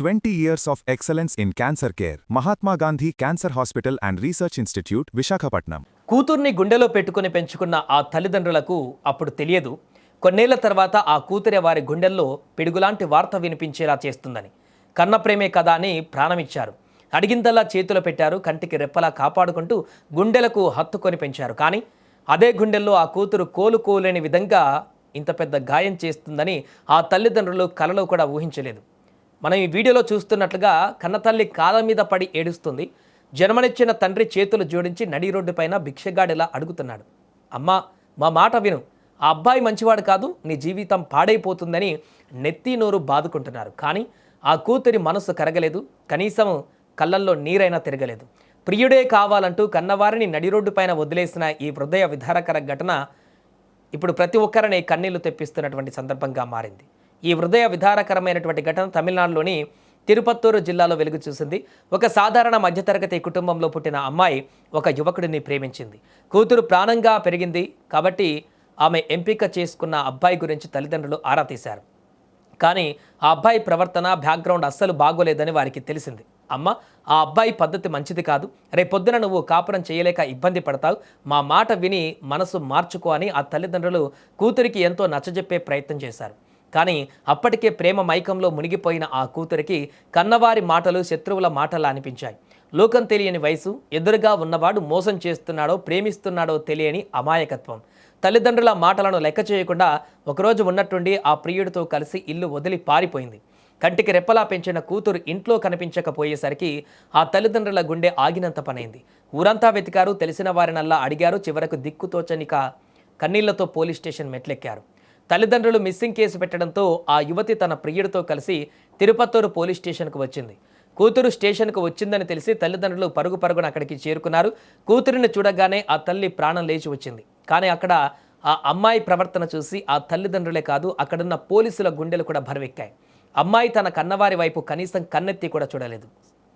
20 years of excellence in cancer care. Mahatma Gandhi Cancer Hospital and Research Institute, Visakhapatnam. కూతుర్ని గుండెలో పెట్టుకుని పెంచుకున్న ఆ తల్లిదండ్రులకు అప్పుడు తెలియదు కొన్నేళ్ల తర్వాత ఆ కూతురే వారి గుండెల్లో పిడుగులాంటి వార్త వినిపించేలా చేస్తుందని. కన్నప్రేమే కదా అని ప్రాణమిచ్చారు. అడిగిందల్లా చేతిలో పెట్టారు. కంటికి రెప్పలా కాపాడుకుంటూ గుండెలకు హత్తుకొని పెంచారు. కానీ అదే గుండెల్లో ఆ కూతురు కోలుకోలేని విధంగా ఇంత పెద్ద గాయం చేస్తుందని ఆ తల్లిదండ్రులు కలలో కూడా ఊహించలేదు. మనం ఈ వీడియోలో చూస్తున్నట్లుగా కన్నతల్లి కాళ్ళ మీద పడి ఏడుస్తుంది. జన్మనిచ్చిన తండ్రి చేతులు జోడించి నడి రోడ్డుపైన భిక్షగాడిలా అడుగుతున్నాడు. అమ్మా, మా మాట విను, ఆ అబ్బాయి మంచివాడు కాదు, నీ జీవితం పాడైపోతుందని నెత్తి నోరు బాదుకుంటున్నారు. కానీ ఆ కూతురి మనసు కరగలేదు. కనీసం కళ్ళల్లో నీరైనా తిరగలేదు. ప్రియుడే కావాలంటూ కన్నవారిని నడి రోడ్డుపైన వదిలేసిన ఈ హృదయ విదారకర ఘటన ఇప్పుడు ప్రతి ఒక్కరిని కన్నీళ్లు తెప్పిస్తున్నటువంటి సందర్భంగా మారింది. ఈ హృదయ విదారకరమైనటువంటి ఘటన తమిళనాడులోని తిరుపత్తూరు జిల్లాలో వెలుగు చూసింది. ఒక సాధారణ మధ్యతరగతి కుటుంబంలో పుట్టిన అమ్మాయి ఒక యువకుడిని ప్రేమించింది. కూతురు ప్రాణంగా పెరిగింది కాబట్టి ఆమె ఎంపిక చేసుకున్న అబ్బాయి గురించి తల్లిదండ్రులు ఆరా తీశారు. కానీ ఆ అబ్బాయి ప్రవర్తన, బ్యాక్గ్రౌండ్ అస్సలు బాగోలేదని వారికి తెలిసింది. అమ్మ, ఆ అబ్బాయి పద్ధతి మంచిది కాదు, రేపొద్దున నువ్వు కాపురం చేయలేక ఇబ్బంది పడతావు, మా మాట విని మనసు మార్చుకో అని ఆ తల్లిదండ్రులు కూతురికి ఎంతో నచ్చజెప్పే ప్రయత్నం చేశారు. కానీ అప్పటికే ప్రేమ మైకంలో మునిగిపోయిన ఆ కూతురికి కన్నవారి మాటలు శత్రువుల మాటలా అనిపించాయి. లోకం తెలియని వయసు, ఎదురుగా ఉన్నవాడు మోసం చేస్తున్నాడో ప్రేమిస్తున్నాడో తెలియని అమాయకత్వం. తల్లిదండ్రుల మాటలను లెక్క చేయకుండా ఒకరోజు ఉన్నట్టుండి ఆ ప్రియుడితో కలిసి ఇల్లు వదిలి పారిపోయింది. కంటికి రెప్పలా పెంచిన కూతురు ఇంట్లో కనిపించకపోయేసరికి ఆ తల్లిదండ్రుల గుండె ఆగినంత పనైంది. ఊరంతా వెతికారు, తెలిసిన వారినల్లా అడిగారు. చివరకు దిక్కుతోచనిక కన్నీళ్లతో పోలీస్ స్టేషన్ మెట్లెక్కారు. తల్లిదండ్రులు మిస్సింగ్ కేసు పెట్టడంతో ఆ యువతి తన ప్రియుడితో కలిసి తిరుపత్తూరు పోలీస్ స్టేషన్కు వచ్చింది. కూతురు స్టేషన్కు వచ్చిందని తెలిసి తల్లిదండ్రులు పరుగున అక్కడికి చేరుకున్నారు. కూతురిని చూడగానే ఆ తల్లి ప్రాణం లేచి వచ్చింది. కానీ అక్కడ ఆ అమ్మాయి ప్రవర్తన చూసి ఆ తల్లిదండ్రులే కాదు, అక్కడున్న పోలీసుల గుండెలు కూడా బరువెక్కాయి. అమ్మాయి తన కన్నవారి వైపు కనీసం కన్నెత్తి కూడా చూడలేదు.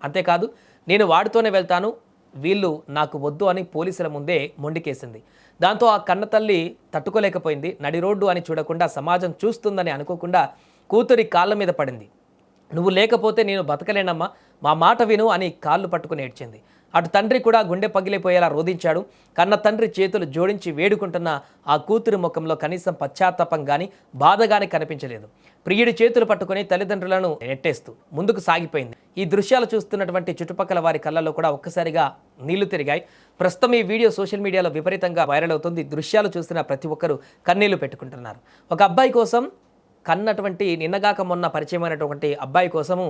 అంతేకాదు, నేను వాడితోనే వెళ్తాను, వీళ్ళు నాకు వద్దు అని పోలీసుల ముందే మొండికేసింది. దాంతో ఆ కన్నతల్లి తట్టుకోలేకపోయింది. నడి రోడ్డు అని చూడకుండా, సమాజం చూస్తుందని అనుకోకుండా కూతురి కాళ్ళ మీద పడింది. నువ్వు లేకపోతే నేను బతకలేనమ్మా, మా మాట విను అని కాళ్ళు పట్టుకుని ఏడ్చింది. అటు తండ్రి కూడా గుండె పగిలిపోయేలా రోధించాడు. కన్న తండ్రి చేతులు జోడించి వేడుకుంటున్న ఆ కూతురి ముఖంలో కనీసం పశ్చాత్తాపం కానీ బాధ కానీ కనిపించలేదు. ప్రియుడి చేతులు పట్టుకుని తల్లిదండ్రులను నెట్టేస్తూ ముందుకు సాగిపోయింది. ఈ దృశ్యాలు చూస్తున్నటువంటి చుట్టుపక్కల వారి కళ్ళల్లో కూడా ఒక్కసారిగా నీళ్లు తిరిగాయి. ప్రస్తుతం ఈ వీడియో సోషల్ మీడియాలో విపరీతంగా వైరల్ అవుతుంది. దృశ్యాలు చూస్తున్న ప్రతి ఒక్కరూ కన్నీళ్లు పెట్టుకుంటున్నారు. ఒక అబ్బాయి కోసం, కన్నటువంటి నిన్నగాక మొన్న పరిచయమైనటువంటి అబ్బాయి కోసము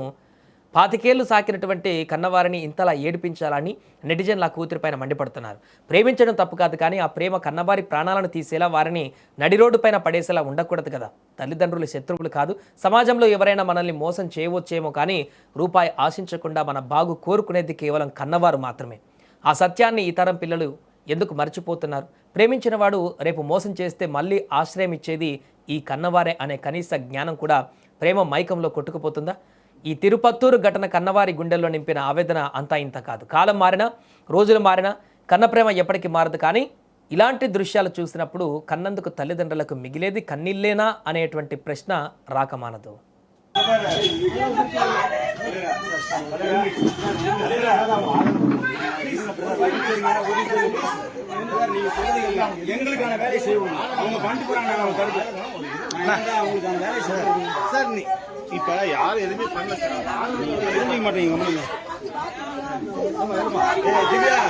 25 ఏళ్లు సాకినటువంటి కన్నవారిని ఇంతలా ఏడిపించాలని నెటిజన్ల కూతురిపైన మండిపడుతున్నారు. ప్రేమించడం తప్పు కాదు, కానీ ఆ ప్రేమ కన్నవారి ప్రాణాలను తీసేలా, వారిని నడి రోడ్డు పైన పడేసేలా ఉండకూడదు కదా. తల్లిదండ్రులు శత్రువులు కాదు. సమాజంలో ఎవరైనా మనల్ని మోసం చేయవచ్చేమో, కానీ రూపాయి ఆశించకుండా మన బాగు కోరుకునేది కేవలం కన్నవారు మాత్రమే. ఆ సత్యాన్ని ఈ తరం పిల్లలు ఎందుకు మర్చిపోతున్నారు? ప్రేమించిన వాడు రేపు మోసం చేస్తే మళ్ళీ ఆశ్రయం ఇచ్చేది ఈ కన్నవారే అనే కనీస జ్ఞానం కూడా ప్రేమ మైకంలో కొట్టుకుపోతుందా? ఈ తిరుపత్తూరు ఘటన కన్నవారి గుండెల్లో నింపిన ఆవేదన అంతా ఇంత కాదు. కాలం మారినా, రోజులు మారినా కన్న ప్రేమ ఎప్పటికీ మారదు. కానీ ఇలాంటి దృశ్యాలు చూసినప్పుడు కన్నందుకు తల్లిదండ్రులకు మిగిలేది కన్నీళ్ళేనా అనేటువంటి ప్రశ్న రాకమానదు. எங்களுக்கான வேலை செய்வோம். அவங்க பண்ணிட்டு போறாங்க, அவங்க தடுப்பு அவங்களுக்கான வேலை செய்வோம் சார். இப்ப யாரும் எதுவுமே பண்ணல சார், தெரிஞ்சுக்க மாட்டேங்க. இதெல்லாம் பரவாயில்லையா?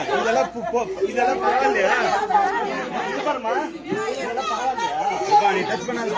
இதெல்லாம் பரவாயில்லையா? நீ டச் பண்ணாத.